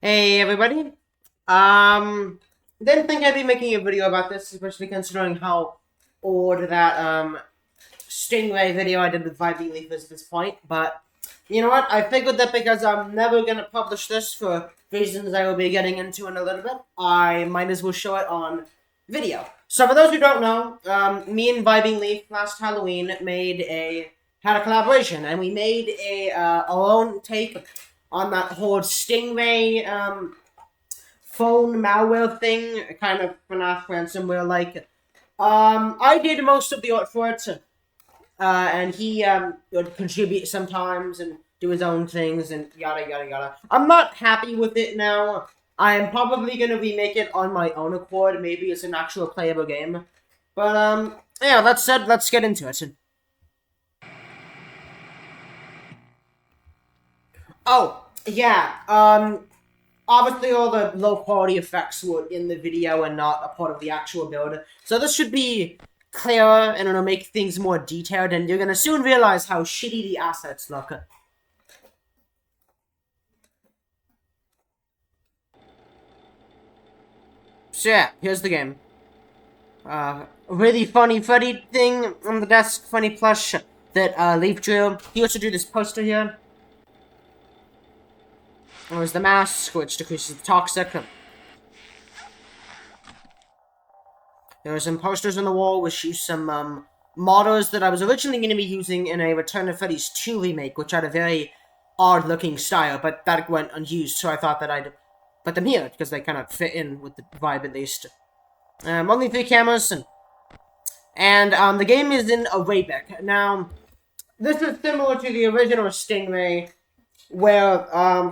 Hey everybody. Um didn't think I'd be making a video about this, especially considering how old that Stingray video I did with Vibe Leaf is at this point, but you know what? I figured that because I'm never gonna publish this for reasons I will be getting into in a little bit, I might as well show it on video. So for those who don't know, me and Vibing Leaf last Halloween had a collaboration, and we made our own take on that whole Stingray phone malware thing, kind of FNAF ransomware like. I did most of the art for it, and he would contribute sometimes and do his own things and yada yada yada. I'm not happy with it now. I am probably gonna remake it on my own accord. Maybe it's an actual playable game. But yeah. That said, let's get into it. Oh yeah. Obviously all the low quality effects were in the video and not a part of the actual build. So this should be clearer and it'll make things more detailed, and you're gonna soon realize how shitty the assets look. So yeah, here's the game. Really funny Freddy thing on the desk, funny plush that Leaf drew. He also drew this poster here. There's the mask, which decreases the toxic. There are some posters on the wall, which use some models that I was originally going to be using in a Return of Freddy's 2 remake, which had a very odd-looking style, but that went unused, so I thought that I'd put them here, because they kind of fit in with the vibe, at least. Only 3 cameras, and the game is in Arabic. Now, this is similar to the original Stingray, where,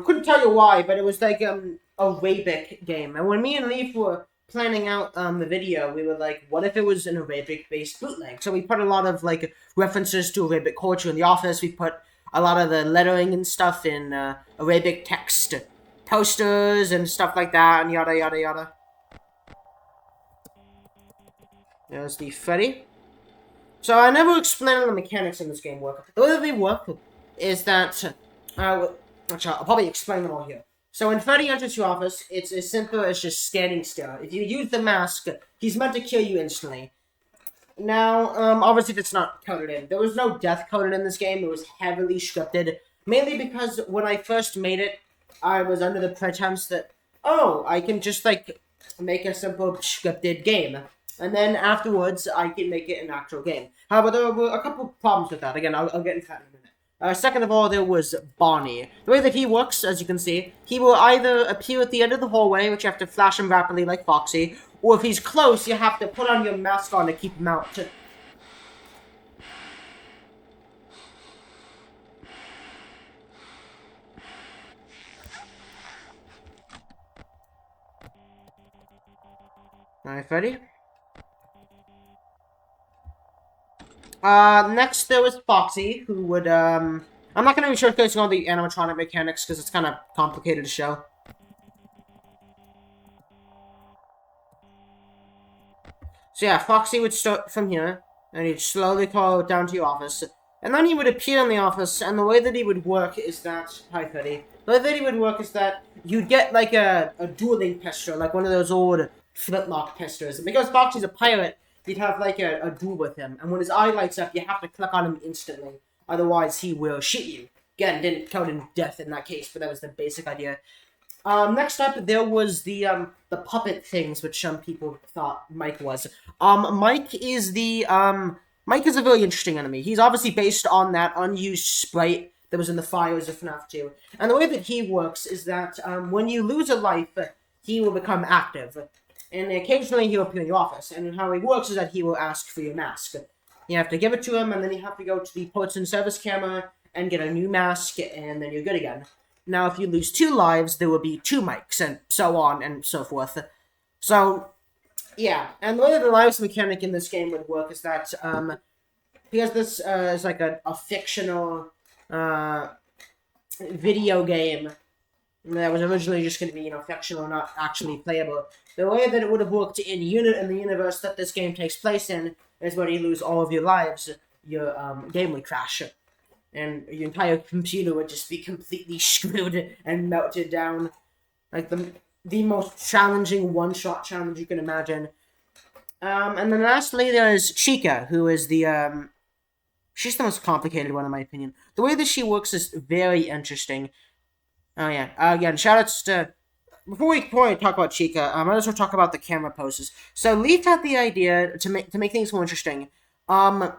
couldn't tell you why, but it was like, Arabic game. And when me and Leaf were planning out, the video, we were like, what if it was an Arabic-based bootleg? So we put a lot of, like, references to Arabic culture in the office. We put a lot of the lettering and stuff in, Arabic text posters and stuff like that, and yada yada yada. There's the Freddy. So I never explained how the mechanics in this game work. The way that they work is that actually, I'll probably explain them all here. So when Freddy enters your office, it's as simple as just standing still. If you use the mask, he's meant to kill you instantly. Now, obviously that's not coded in. There was no death coded in this game. It was heavily scripted. Mainly because when I first made it, I was under the pretense that, oh, I can just, like, make a simple scripted game. And then afterwards, I can make it an actual game. However, there were a couple problems with that. Again, I'll get into that in a minute. Second of all, there was Bonnie. The way that he works, as you can see, he will either appear at the end of the hallway, which you have to flash him rapidly like Foxy, or if he's close, you have to put on your mask on to keep him out. Alright, ready? Next there was Foxy, who would, I'm not gonna be showcasing all the animatronic mechanics, because it's kind of complicated to show. So yeah, Foxy would start from here, and he'd slowly crawl down to your office, and then he would appear in the office, and the way that he would work is that... Hi, Freddy. The way that he would work is that you'd get, like, a dueling pistol, like one of those old flintlock pistols. And because Foxy's a pirate, you'd have, like, a duel with him, and when his eye lights up, you have to click on him instantly, otherwise he will shoot you. Again, didn't count in death in that case, but that was the basic idea. Next up, there was the puppet things, which some people thought Mike was. Mike is a very interesting enemy. He's obviously based on that unused sprite that was in the files of FNAF 2. And the way that he works is that, when you lose a life, he will become active. And occasionally he'll appear in your office. And how he works is that he will ask for your mask. You have to give it to him, and then you have to go to the ports and service camera and get a new mask, and then you're good again. Now, if you lose 2 lives, there will be 2 mics, and so on and so forth. So, yeah. And the way that the lives mechanic in this game would work is that, because this is like a fictional video game that was originally just going to be, fictional, not actually playable, the way that it would have worked in the universe that this game takes place in is when you lose all of your lives, your game would crash. And your entire computer would just be completely screwed and melted down. Like the most challenging one-shot challenge you can imagine. And then lastly, there is Chica, who is she's the most complicated one in my opinion. The way that she works is very interesting. Oh yeah, again, shoutouts to before we talk about Chica, I might as well talk about the camera poses. So Leaf had the idea to make things more interesting. Um,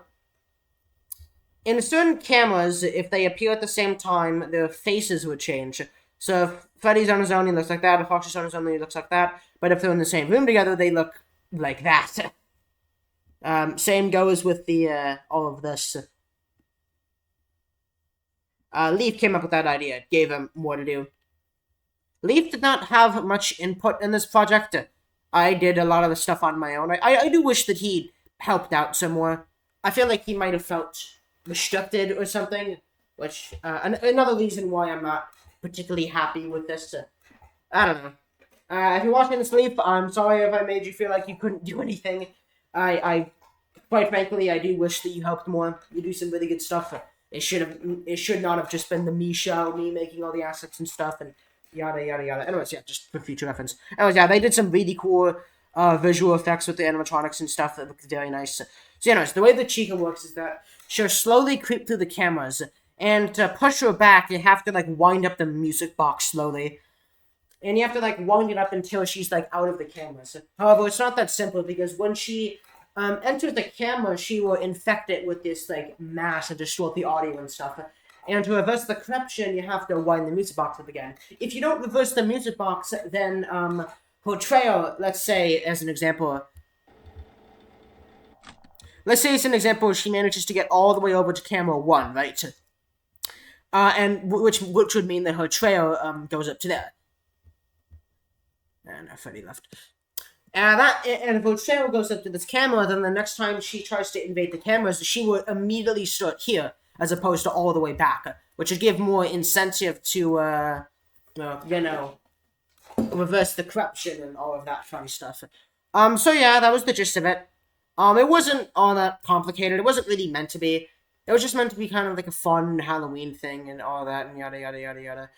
in certain cameras, if they appear at the same time, their faces would change. So if Freddy's on his own, he looks like that. If Foxy's on his own, he looks like that. But if they're in the same room together, they look like that. Same goes with the all of this. Leaf came up with that idea. It gave him more to do. Leaf did not have much input in this project. I did a lot of the stuff on my own. I do wish that he helped out some more. I feel like he might have felt restricted or something, which another reason why I'm not particularly happy with this. I don't know. If you're watching this, Leaf, I'm sorry if I made you feel like you couldn't do anything. I quite frankly, I do wish that you helped more. You do some really good stuff. It should not have just been the me show, me making all the assets and stuff, and yada yada yada. Anyways, yeah, just for future reference. Anyways, yeah, they did some really cool visual effects with the animatronics and stuff that looked very nice. So, anyways, the way that Chica works is that she'll slowly creep through the cameras, and to push her back, you have to like wind up the music box slowly. And you have to like wind it up until she's like out of the cameras. However, it's not that simple because when she enters the camera, she will infect it with this like mass and distort the audio and stuff. And to reverse the corruption, you have to wind the music box up again. If you don't reverse the music box, then portrayal, let's say as an example, she manages to get all the way over to camera 1, right? And which would mean that her trail goes up to there. And Freddy left. And if her trail goes up to this camera, then the next time she tries to invade the cameras, she will immediately start here, as opposed to all the way back, which would give more incentive to, reverse the corruption and all of that fun stuff. So yeah, that was the gist of it. It wasn't all that complicated. It wasn't really meant to be. It was just meant to be kind of like a fun Halloween thing and all that and yada yada yada yada.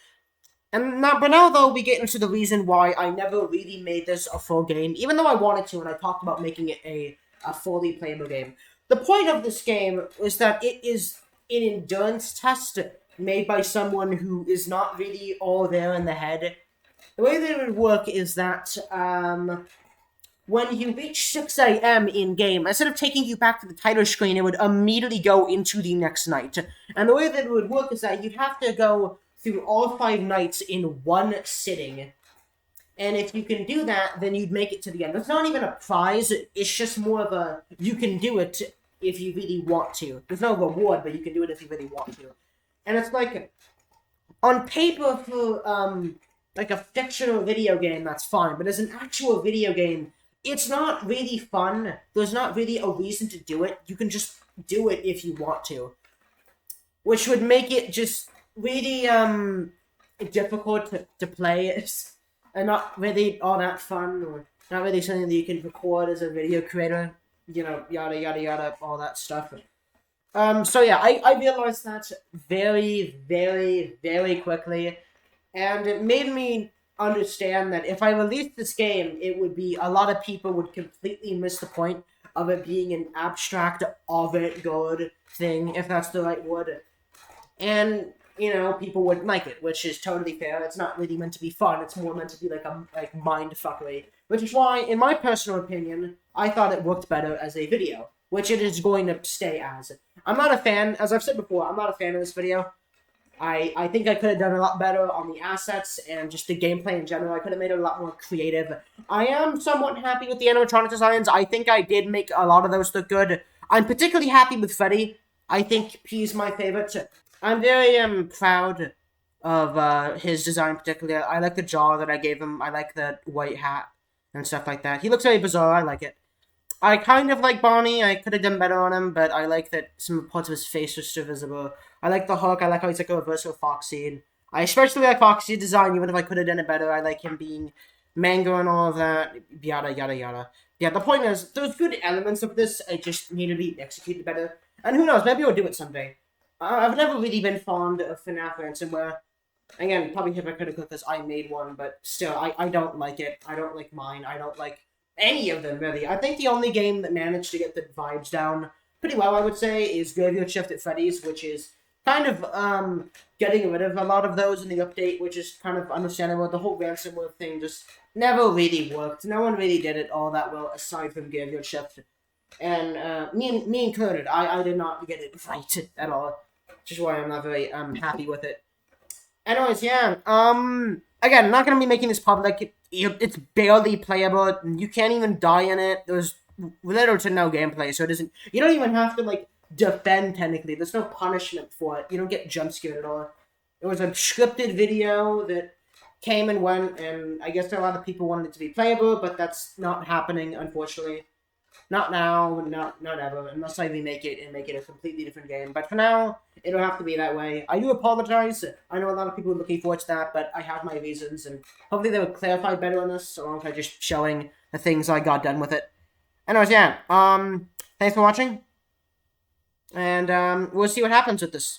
But now though, we get into the reason why I never really made this a full game, even though I wanted to, and I talked about making it a fully playable game. The point of this game is that it is an endurance test made by someone who is not really all there in the head. The way that it would work is that, when you reach 6 a.m. in-game, instead of taking you back to the title screen, it would immediately go into the next night. And the way that it would work is that you'd have to go through all 5 nights in one sitting. And if you can do that, then you'd make it to the end. It's not even a prize, it's just more of a, you can do it if you really want to. There's no reward, but you can do it if you really want to. And it's like, on paper for, like a fictional video game, that's fine. But as an actual video game, it's not really fun. There's not really a reason to do it. You can just do it if you want to. Which would make it just really difficult to play and not really all that fun, or not really something that you can record as a video creator, yada yada yada, all that stuff. So yeah, I realized that very, very, very quickly, and it made me understand that if I released this game, it would be, a lot of people would completely miss the point of it being an abstract avant-garde thing, if that's the right word. And people wouldn't like it, which is totally fair. It's not really meant to be fun. It's more meant to be like a mind fuckery. Which is why, in my personal opinion, I thought it worked better as a video, which it is going to stay as. I'm not a fan, as I've said before, I'm not a fan of this video. I think I could have done a lot better on the assets and just the gameplay in general. I could have made it a lot more creative. I am somewhat happy with the animatronic designs. I think I did make a lot of those look good. I'm particularly happy with Freddy. I think he's my favorite. I'm very proud of his design particularly. I like the jaw that I gave him. I like the white hat and stuff like that. He looks very bizarre. I like it. I kind of like Bonnie. I could have done better on him, but I like that some parts of his face are still visible. I like the hook. I like how he's like a reverse of Foxy. And I especially like Foxy's design, even if I could have done it better. I like him being manga and all of that. Yada, yada, yada. Yeah, the point is, there's good elements of this. I just need to be executed better. And who knows, maybe I'll do it someday. I've never really been fond of FNAF ransomware. Again, probably hypocritical because I made one, but still, I don't like it. I don't like mine. I don't like any of them, really. I think the only game that managed to get the vibes down pretty well, I would say, is Graveyard Shift at Freddy's, which is kind of getting rid of a lot of those in the update, which is kind of understandable. The whole ransomware thing just never really worked. No one really did it all that well, aside from Graveyard Shift. And me included, I did not get it right at all, which is why I'm not very happy with it. Anyways, yeah. Again, I'm not gonna be making this public. It's barely playable. You can't even die in it. There's little to no gameplay, so it doesn't. You don't even have to like defend technically. There's no punishment for it. You don't get jump scared at all. It was a scripted video that came and went, and I guess a lot of people wanted it to be playable, but that's not happening, unfortunately. Not now, not ever, unless I remake it and make it a completely different game. But for now, it'll have to be that way. I do apologize. I know a lot of people are looking forward to that, but I have my reasons, and hopefully they will clarify better on this, alongside just showing the things I got done with it. Anyways, yeah. Thanks for watching, and we'll see what happens with this.